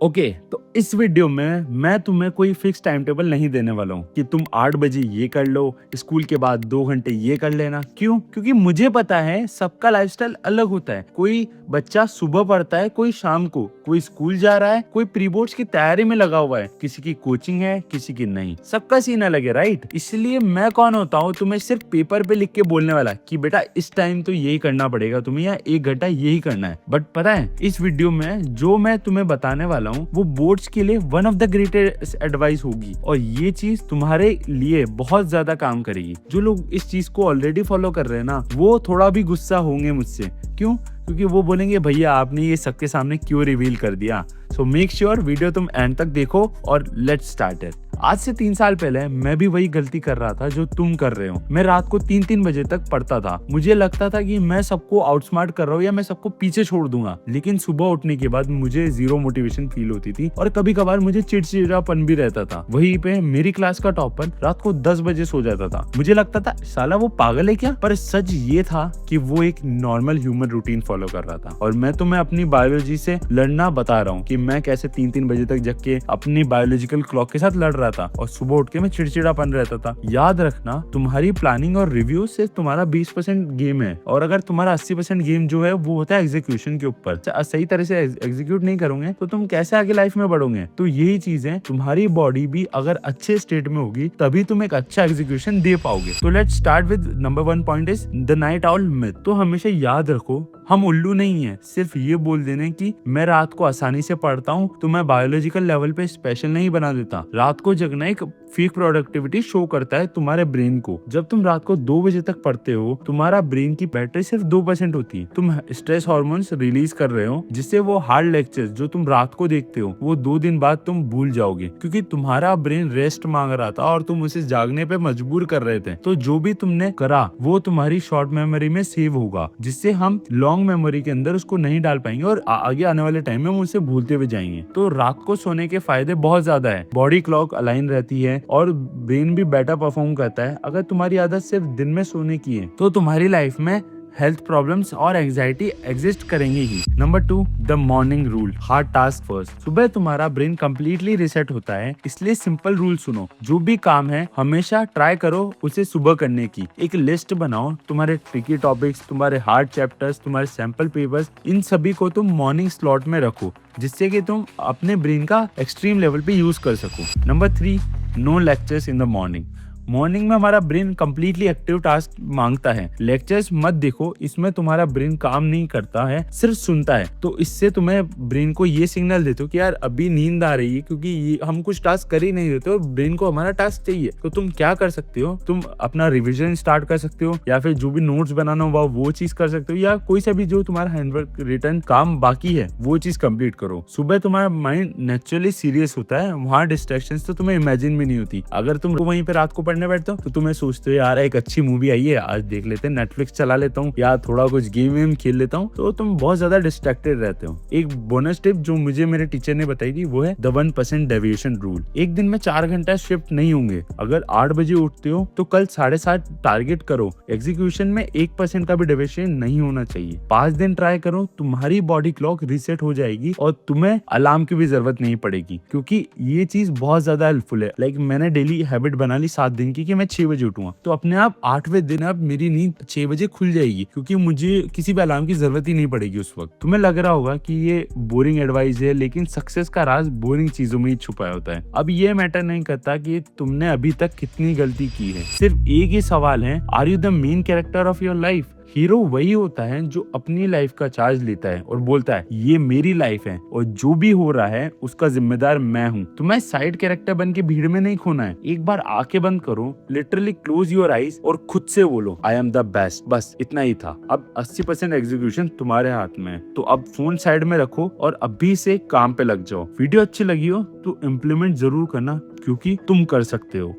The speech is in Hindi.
ओके तो इस वीडियो में मैं तुम्हें कोई फिक्स टाइम टेबल नहीं देने वाला हूँ कि तुम 8 बजे ये कर लो, स्कूल के बाद 2 घंटे ये कर लेना। क्यों? क्योंकि मुझे पता है सबका लाइफस्टाइल अलग होता है। कोई बच्चा सुबह पढ़ता है, कोई शाम को, कोई स्कूल जा रहा है, कोई प्री बोर्ड्स की तैयारी में लगा हुआ है, किसी की कोचिंग है, किसी की नहीं। सबका सीन अलग है, राइट? इसलिए मैं कौन होता हूँ तुम्हें सिर्फ पेपर पे लिख के बोलने वाला कि बेटा इस टाइम तो यही करना पड़ेगा तुम्हें, या 1 घंटा यही करना है। बट पता है इस वीडियो में जो मैं तुम्हें बताने वाला हूँ वो बोर्ड्स के लिए one of the greatest advice होगी, और ये चीज तुम्हारे लिए बहुत ज्यादा काम करेगी। जो लोग इस चीज को ऑलरेडी फॉलो कर रहे हैं ना, वो थोड़ा भी गुस्सा होंगे मुझसे। क्यों? क्योंकि वो बोलेंगे भैया आपने ये सबके सामने क्यों रिवील कर दिया। सो मेक श्योर वीडियो तुम एंड तक देखो और लेट्स स्टार्ट इट। आज से 3 साल पहले मैं भी वही गलती कर रहा था जो तुम कर रहे हो। मैं रात को 3-3 बजे तक पढ़ता था। मुझे लगता था कि मैं सबको आउटस्मार्ट कर रहा हूँ या मैं सबको पीछे छोड़ दूंगा। लेकिन सुबह उठने के बाद मुझे जीरो मोटिवेशन फील होती थी और कभी कभार मुझे चिड़चिड़ापन भी रहता था। वहीं पे मेरी क्लास का टॉपर रात को 10 बजे सो जाता था। मुझे लगता था साला वो पागल है क्या, पर सच ये था कि वो एक नॉर्मल ह्यूमन रूटीन फॉलो कर रहा था। और मैं तुम्हें अपनी बायोलॉजी से लड़ना बता रहा हूँ कि मैं कैसे 3-3 बजे तक जग के अपनी बायोलॉजिकल क्लॉक के साथ लड़ रहा था और सुबह उठ के मैं चिड़चिड़ापन रहता था। याद रखना, तुम्हारी प्लानिंग और रिव्यू सिर्फ तुम्हारा 20% गेम है, और अगर तुम्हारा 80% गेम जो है वो होता है एग्जीक्यूशन के ऊपर। सही तरह से एग्जीक्यूट नहीं करोगे तो तुम कैसे आगे लाइफ में बढ़ोगे। तो यही चीज है, तुम्हारी बॉडी भी अगर अच्छे स्टेट में होगी तभी तुम एक अच्छा एग्जीक्यूशन दे पाओगे। तो let's start with number 1 point is the night owl myth. तो हमेशा याद रखो, हम उल्लू नहीं है सिर्फ ये बोल देने की मैं रात को आसानी से पढ़ता हूँ तो मैं बायोलॉजिकल लेवल पे स्पेशल नहीं बना देता। रात को जगना एक फेक प्रोडक्टिविटी शो करता है तुम्हारे ब्रेन को। जब तुम रात को 2 बजे तक पढ़ते हो, तुम्हारा ब्रेन की बैटरी सिर्फ 2% होती है। तुम स्ट्रेस हार्मोन्स रिलीज कर रहे हो, जिससे वो हार्ड लेक्चर्स जो तुम रात को देखते हो वो 2 दिन बाद तुम भूल जाओगे, क्योंकि तुम्हारा ब्रेन रेस्ट मांग रहा था और तुम उसे जागने पे मजबूर कर रहे थे। तो जो भी तुमने करा वो तुम्हारी शॉर्ट मेमोरी में सेव होगा, जिससे हम लॉन्ग मेमोरी के अंदर उसको नहीं डाल पाएंगे और आगे आने वाले टाइम में हम उसे भूलते हुए जाएंगे। तो रात को सोने के फायदे बहुत ज्यादा है। बॉडी क्लॉक अलाइन रहती है और ब्रेन भी बेटर परफॉर्म करता है। अगर तुम्हारी आदत सिर्फ दिन में सोने की है तो तुम्हारी लाइफ में हेल्थ प्रॉब्लम्स और एंजाइटी एग्जिस्ट करेंगे ही। Number 2, the morning rule, hard task first. सुबह तुम्हारा ब्रेन कंप्लीटली रीसेट होता है, इसलिए सिंपल रूल सुनो। जो भी काम है हमेशा ट्राई करो उसे सुबह करने की। एक लिस्ट बनाओ, तुम्हारे ट्रिकी टॉपिक्स, तुम्हारे हार्ड चैप्टर्स, तुम्हारे सैंपल पेपर्स, इन सभी को तुम मॉर्निंग स्लॉट में रखो, जिससे कि तुम अपने ब्रेन का एक्सट्रीम लेवल पे यूज कर सको। Number 3, no lectures in the morning. Morning में हमारा ब्रेन कंप्लीटली एक्टिव टास्क मांगता है। लेक्चर्स मत देखो, इसमें तुम्हारा ब्रेन काम नहीं करता है, सिर्फ सुनता है। तो इससे तुम्हें ब्रेन को ये सिग्नल देते हो कि यार अभी नींद आ रही है, क्योंकि हम कुछ टास्क कर ही नहीं देते और ब्रेन को हमारा टास्क चाहिए। तो तुम क्या कर सकते हो, तुम अपना रिविजन स्टार्ट कर सकते हो, या फिर जो भी नोट्स बनाना हो वो चीज कर सकते हो, या कोई सा भी जो तुम्हारा हैंडवर्क रिटर्न काम बाकी है वो चीज कंप्लीट करो। सुबह तुम्हारा माइंड नेचुरली सीरियस होता है, वहाँ डिस्ट्रैक्शंस तो तुम्हें इमेजिन भी नहीं होती। अगर तुम वहीं पे रात को पढ़ने बैठते हो तो तुम्हें सोचते हो यार एक अच्छी मूवी आई है, आज देख लेते हैं, नेटफ्लिक्स चला लेता हूँ या थोड़ा कुछ गेम खेल लेता हूँ, तो तुम बहुत ज्यादा डिस्ट्रैक्टेड रहते हो। एक बोनस टिप जो मुझे मेरे टीचर ने बताई थी वो है द 1% डेविएशन रूल। एक दिन में 4 घंटा शिफ्ट नहीं होंगे। अगर 8 बजे उठते हो तो कल 7:30 टारगेट करो। एग्जीक्यूशन में 1% का भी डेविएशन नहीं होना चाहिए। 5 दिन ट्राई करो, तुम्हारी बॉडी क्लॉक रीसेट हो जाएगी और तुम्हें अलार्म की भी जरूरत नहीं पड़ेगी, क्योंकि ये चीज बहुत ज्यादा हेल्पफुल है। लाइक मैंने डेली हैबिट बना ली 7 दिन की कि मैं 6 बजे उठूंगा, तो अपने आप 8वें दिन अब मेरी नींद 6 बजे खुल जाएगी, क्योंकि मुझे किसी भी अलार्म की जरूरत ही नहीं पड़ेगी उस वक्त। तुम्हें लग रहा होगा कि ये बोरिंग एडवाइस है, लेकिन सक्सेस का राज बोरिंग चीजों में ही छुपाया होता है। अब ये मैटर नहीं करता कि तुमने अभी तक कितनी गलती की है, सिर्फ एक ही सवाल है, are you the main character of your life. Hero वही होता है जो अपनी लाइफ का चार्ज लेता है और बोलता है ये मेरी लाइफ है और जो भी हो रहा है उसका जिम्मेदार मैं हूँ। तुम्हें साइड कैरेक्टर बन के भीड़ में नहीं खोना है। एक बार आंखें बंद करो, लिटरली क्लोज योर आईज और खुद से बोलो आई एम द बेस्ट। बस इतना ही था। अब 80% एग्जीक्यूशन तुम्हारे हाथ में है। तो अब फोन साइड में रखो और अभी से काम पे लग जाओ। वीडियो अच्छी लगी हो तो इम्प्लीमेंट जरूर करना, क्योंकि तुम कर सकते हो।